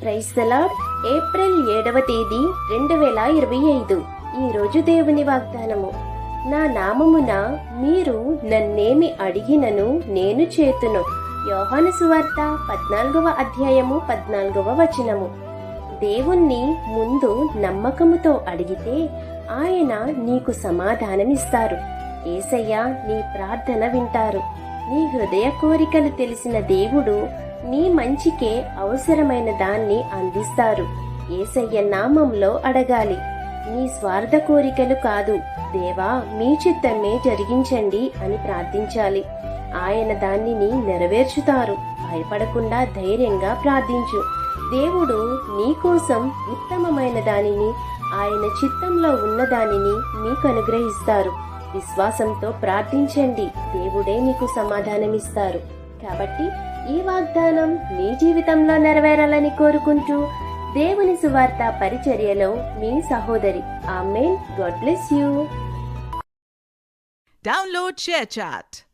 Praise the lord. April 7వ తేదీ 2025. ఈరోజు దేవుని వాగ్దానము. నా నామమున మీరు నన్నేమి అడిగినను నేను చేతును. యోహాను సువార్త 14వ అధ్యాయము 14వ వచనము. దేవుణ్ణి ముందు నమ్మకముతో అడిగితే ఆయన నీకు సమాధానమిస్తారు. యేసయ్య నీ ప్రార్థన వింటారు. నీ హృదయ కోరికలు తెలిసిన దేవుడు నీ మంచికే అవసరమైన దాన్ని అందిస్తారు. యేసయ్య నామంలో అడగాలి. నీ స్వార్థ కోరికలు కాదు, దేవా మీ చిత్తమే జరిగించండి అని ప్రార్థించాలి. ఆయన దానిని నెరవేర్చుతారు. భయపడకుండా ధైర్యంగా ప్రార్థించు. దేవుడు నీకోసం ఉత్తమమైన దానిని, ఆయన చిత్తంలో ఉన్న దానిని మీకు అనుగ్రహిస్తారు. విశ్వాసంతో ప్రార్థించండి, దేవుడే మీకు సమాధానమిస్తారు. కాబట్టి ఈ వాగ్దానం మీ జీవితంలో నెరవేరాలని కోరుకుంటూ దేవుని సువార్త పరిచర్యలో మీ సహోదరి. Amen. God bless you. Download ShareChat.